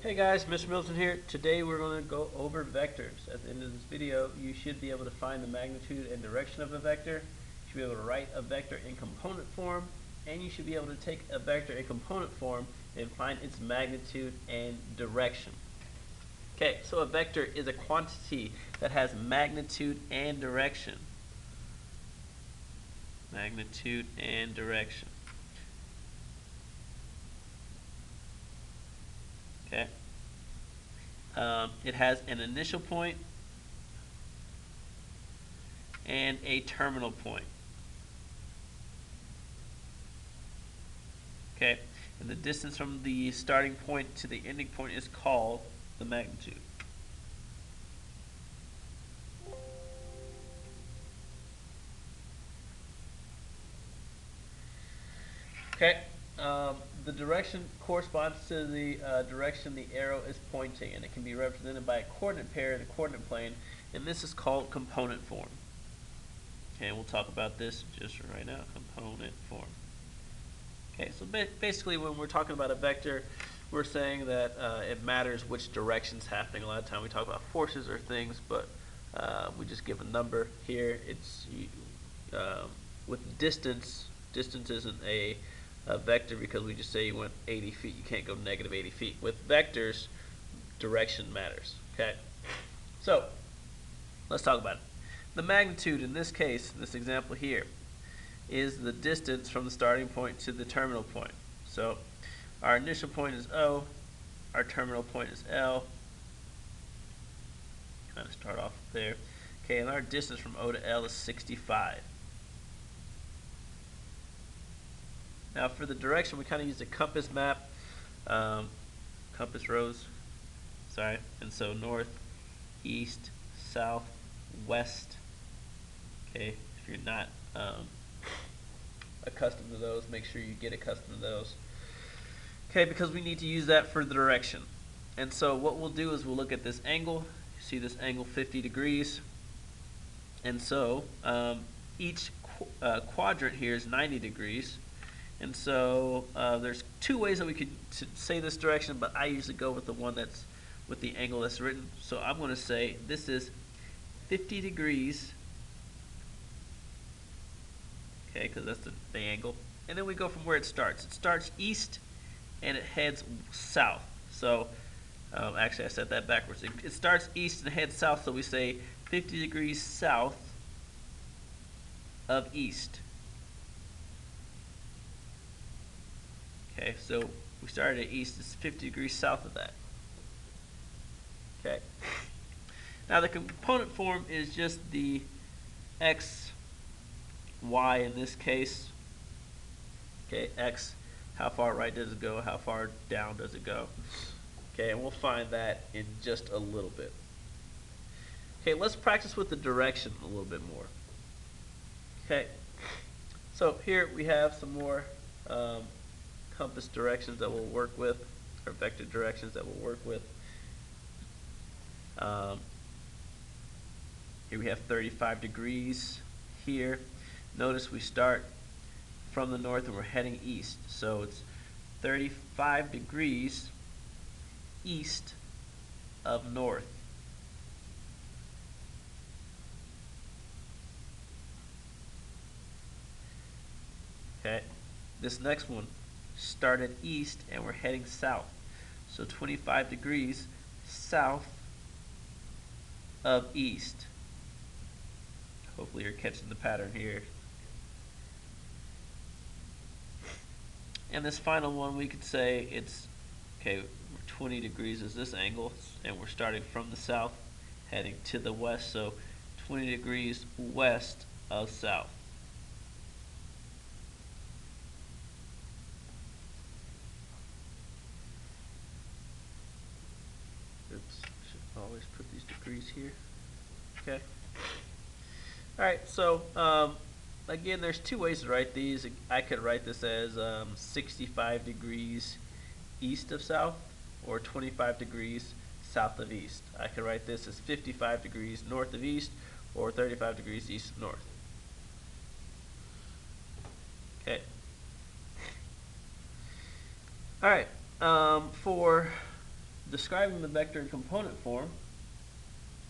Hey guys, Mr. Milton here. Today we're going to go over vectors. At the end of this video, you should be able to find the magnitude and direction of a vector. You should be able to write a vector in component form, and you should be able to take a vector in component form and find its magnitude and direction. Okay, so a vector is a quantity that has magnitude and direction. Magnitude and direction. Okay. It has an initial point and a terminal point. Okay, and the distance from the starting point to the ending point is called the magnitude. Okay, the direction corresponds to the direction the arrow is pointing, and it can be represented by a coordinate pair in the coordinate plane, and this is called component form. Okay, we'll talk about this just right now, component form. Okay, so basically when we're talking about a vector, we're saying that it matters which direction's happening. A lot of time we talk about forces or things, but we just give a number here. It's with distance isn't a vector because we just say you went 80 feet. You can't go negative 80 feet. With vectors, direction matters. Okay, so let's talk about it. The magnitude in this case, this example here, is the distance from the starting point to the terminal point. So our initial point is O, our terminal point is L. Kind of start off there. Okay, and our distance from O to L is 65. Now for the direction, we kind of use a compass map, compass rose, sorry, and so north, east, south, west. Okay, if you're not accustomed to those, make sure you get accustomed to those. Okay, because we need to use that for the direction. And so what we'll do is we'll look at this angle. You see this angle 50 degrees. And so each quadrant here is 90 degrees. And so there's two ways that we could say this direction, but I usually go with the one that's with the angle that's written. So I'm going to say this is 50 degrees. Okay, because that's the angle. And then we go from where it starts. It starts east and it heads south. So actually I said that backwards. It starts east and heads south, so we say 50 degrees south of east. Okay, so we started at east, it's 50 degrees south of that. Okay. Now the component form is just the x, y in this case. Okay, x, how far right does it go, how far down does it go? Okay, and we'll find that in just a little bit. Okay, let's practice with the direction a little bit more. Okay, so here we have some more compass directions that we'll work with, or vector directions that we'll work with. Here we have 35 degrees here. Notice we start from the north and we're heading east. So it's 35 degrees east of north. Okay, this next one started east and we're heading south. So 25 degrees south of east. Hopefully you're catching the pattern here. And this final one, we could say it's, okay, 20 degrees is this angle, and we're starting from the south, heading to the west, so 20 degrees west of south. Oops, should always put these degrees here. Okay. Alright, so again, there's two ways to write these. I could write this as 65 degrees east of south, or 25 degrees south of east. I could write this as 55 degrees north of east, or 35 degrees east of north. Okay. Alright, for describing the vector in component form,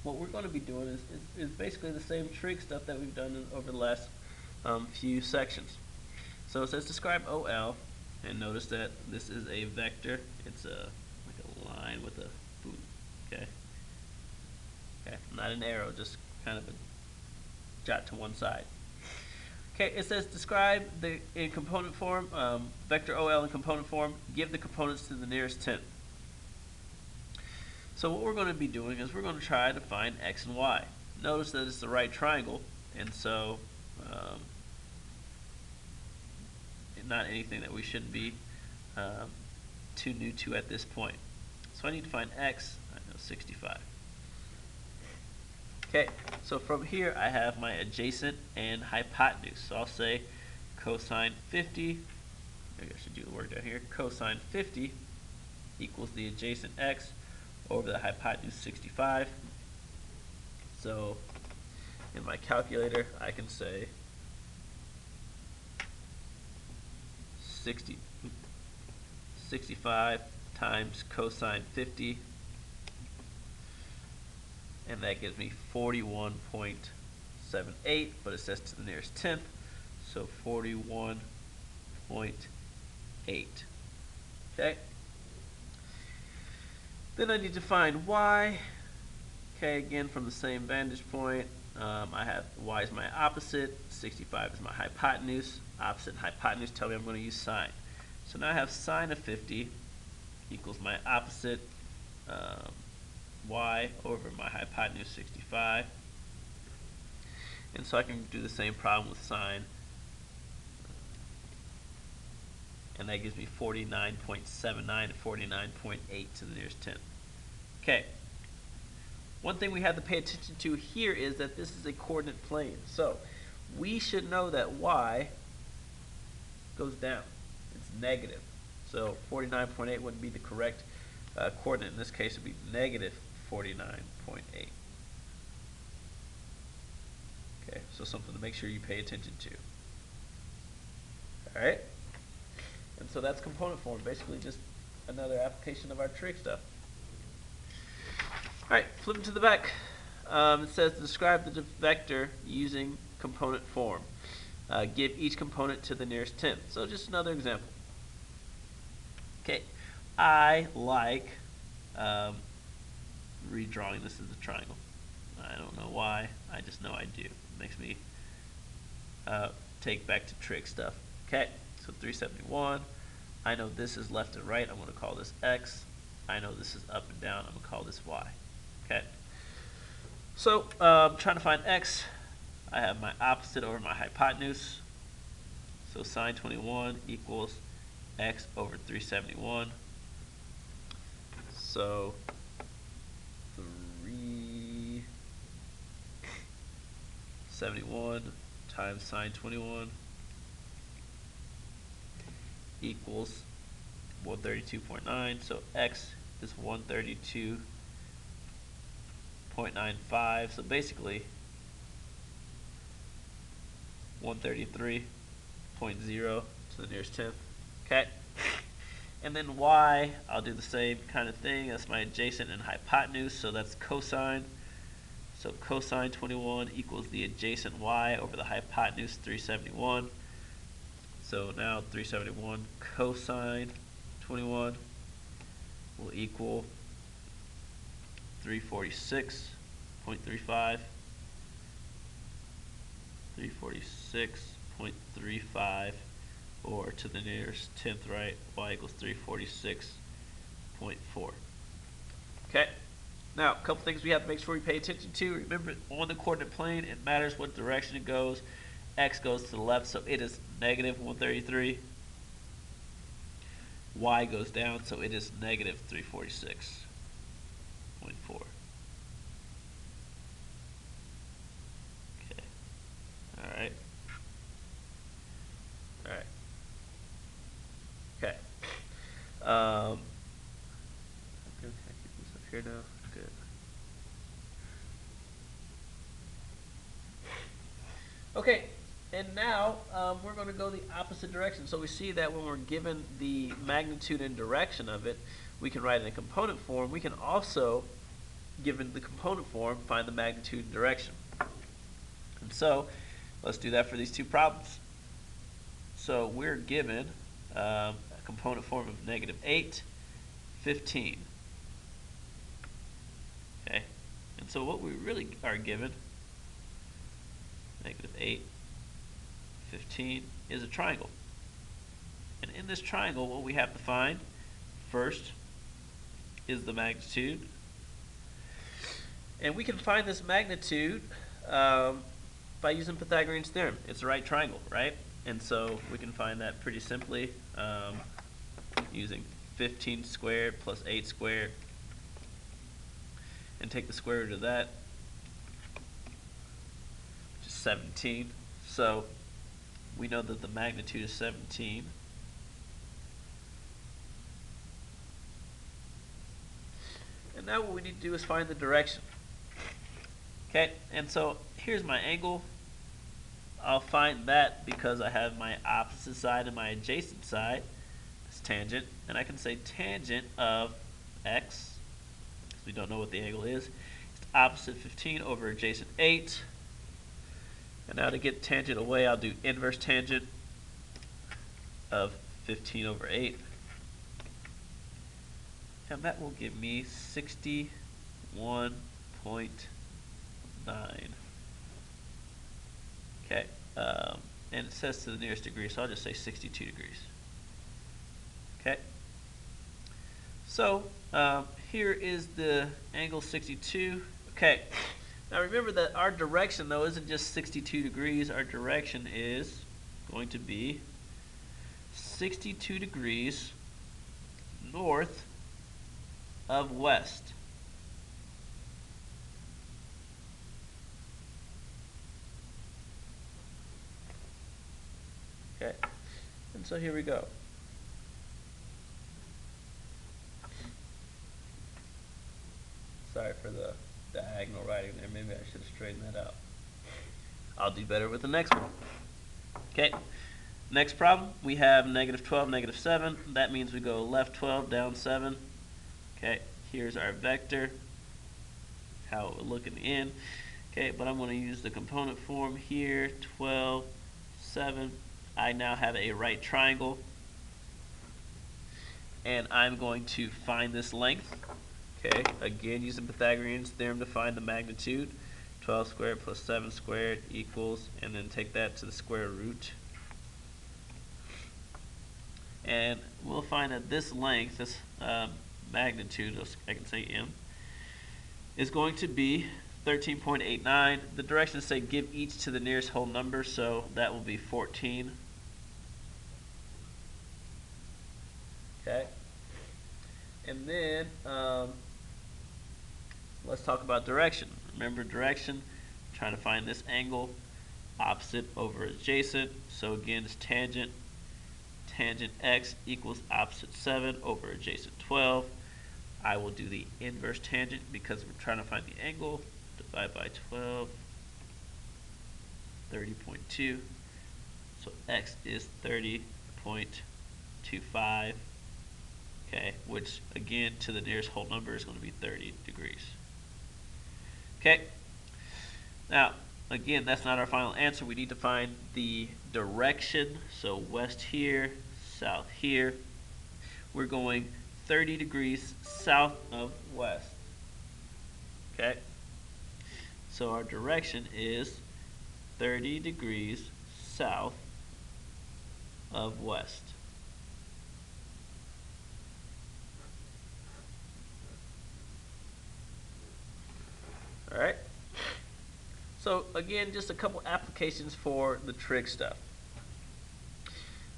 what we're going to be doing is basically the same trig stuff that we've done over the last few sections. So it says describe OL, and notice that this is a vector. It's like a line with a boot. Okay, not an arrow, just kind of a jot to one side. Okay, it says describe the in component form, vector OL in component form, give the components to the nearest tenth. So what we're going to be doing is we're going to try to find x and y. Notice that it's the right triangle, and so not anything that we shouldn't be too new to at this point. So I need to find x, I know 65. Okay, so from here I have my adjacent and hypotenuse. So I'll say cosine 50, maybe I should do the work down here, cosine 50 equals the adjacent x over the hypotenuse 65. So in my calculator I can say 65 times cosine 50, and that gives me 41.78, but it says to the nearest tenth, so 41.8. Okay. Then I need to find y. Okay, again from the same vantage point, I have y is my opposite, 65 is my hypotenuse. Opposite and hypotenuse tell me I'm going to use sine. So now I have sine of 50 equals my opposite, y over my hypotenuse 65. And so I can do the same problem with sine. And that gives me 49.79 and 49.8 to the nearest tenth. Okay. One thing we have to pay attention to here is that this is a coordinate plane. So we should know that y goes down. It's negative. So 49.8 wouldn't be the correct coordinate. In this case, it would be negative 49.8. Okay, so something to make sure you pay attention to. All right? And so that's component form, basically just another application of our trig stuff. All right, flipping to the back. It says describe the vector using component form. Give each component to the nearest tenth. So just another example. Okay, I like redrawing this as a triangle. I don't know why, I just know I do. It makes me take back to trig stuff. Okay, so 371. I know this is left and right. I'm going to call this x. I know this is up and down. I'm going to call this y. Okay. So trying to find x, I have my opposite over my hypotenuse. So sine 21 equals x over 371. So 371 times sine 21 equals 132.9. So x is 132.95. So basically 133.0 to the nearest tenth. Okay. And then y, I'll do the same kind of thing. That's my adjacent and hypotenuse, so that's cosine. So cosine 21 equals the adjacent y over the hypotenuse 371. So now 371 cosine 21 will equal 346.35. 346.35, or to the nearest tenth, right, y equals 346.4. Okay, now a couple things we have to make sure we pay attention to. Remember, on the coordinate plane, it matters what direction it goes. X goes to the left, so it is negative 133. Y goes down, so it is negative 346.4. Alright. Alright. Okay. I'm going to keep this up here now. Good. Okay, and now we're going to go the opposite direction. So we see that when we're given the magnitude and direction of it, we can write it in component form. We can also, given the component form, find the magnitude and direction. And so let's do that for these two problems. So we're given a component form of -8, 15. Okay, and so what we really are given, -8, 15, is a triangle. And in this triangle, what we have to find first is the magnitude. And we can find this magnitude by using Pythagorean's theorem. It's a right triangle, right? And so we can find that pretty simply using 15 squared plus 8 squared, and take the square root of that, which is 17. So we know that the magnitude is 17. And now what we need to do is find the direction. Okay, and so here's my angle. I'll find that because I have my opposite side and my adjacent side. It's tangent, and I can say tangent of x, because we don't know what the angle is. It's opposite 15 over adjacent 8. And now to get tangent away, I'll do inverse tangent of 15 over 8. And that will give me 61.9. Okay, and it says to the nearest degree, so I'll just say 62 degrees. Okay, so here is the angle 62. Okay, now remember that our direction, though, isn't just 62 degrees. Our direction is going to be 62 degrees north of west. Okay, and so here we go. Sorry for the diagonal writing there. Maybe I should straighten that out. I'll do better with the next one. Okay, next problem, we have -12, -7. That means we go left 12, down 7. Okay, here's our vector, how it would look in the end. Okay, but I'm going to use the component form here, 12, 7. I now have a right triangle, and I'm going to find this length. Okay, again using Pythagorean's theorem to find the magnitude. 12 squared plus 7 squared equals, and then take that to the square root. And we'll find that this length, this magnitude, I can say m, is going to be 13.89. The directions say give each to the nearest whole number, so that will be 14. Okay, and then let's talk about direction. Remember direction, trying to find this angle, opposite over adjacent. So again, it's tangent. Tangent x equals opposite 7 over adjacent 12. I will do the inverse tangent because we're trying to find the angle. Divide by 12, 30.2. So x is 30.25. Okay, which again to the nearest whole number is going to be 30 degrees. Okay, now again, that's not our final answer. We need to find the direction. So west here, south here. We're going 30 degrees south of west. Okay, so our direction is 30 degrees south of west. All right. So again, just a couple applications for the trig stuff.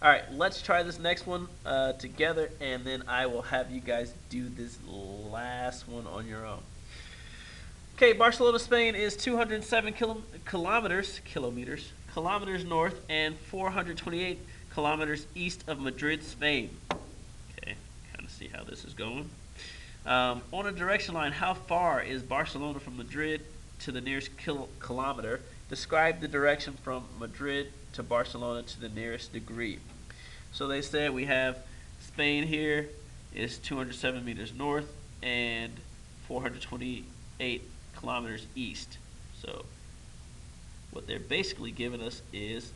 All right, let's try this next one together, and then I will have you guys do this last one on your own. Okay, Barcelona, Spain is 207 kilometers north and 428 kilometers east of Madrid, Spain. Okay, kind of see how this is going. On a direction line, how far is Barcelona from Madrid to the nearest kilometer? Describe the direction from Madrid to Barcelona to the nearest degree. So they said we have Spain here, is 207 meters north and 428 kilometers east. So what they're basically giving us is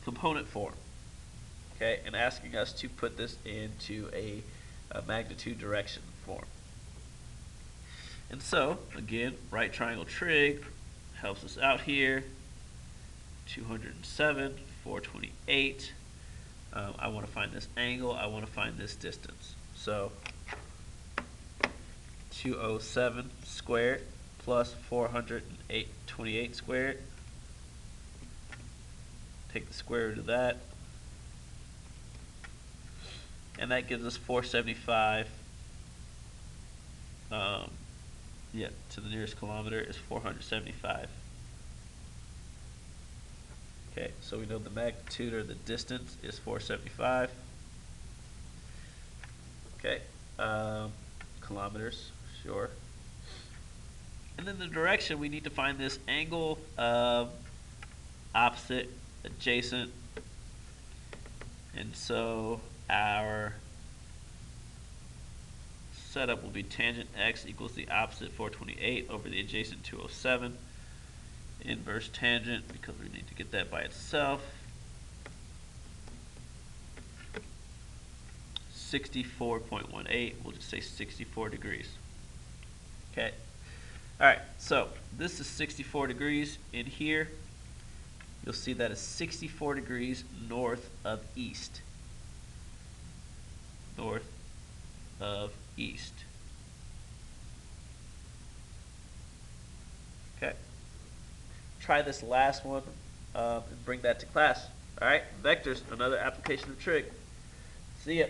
component form, okay, and asking us to put this into a magnitude direction form. And so, again, right triangle trig helps us out here. 207, 428. I want to find this angle. I want to find this distance. So 207 squared plus 428 squared. Take the square root of that. And that gives us 475. Yeah, to the nearest kilometer is 475. Okay, so we know the magnitude or the distance is 475. Okay, kilometers, sure. And then the direction, we need to find this angle of opposite, adjacent. And so our setup will be tangent x equals the opposite 428 over the adjacent 207. Inverse tangent, because we need to get that by itself. 64.18, we'll just say 64 degrees. Okay. Alright, so this is 64 degrees in here. You'll see that is 64 degrees north of east. North of east. Okay. Try this last one and bring that to class. Alright, vectors, another application of trig. See ya.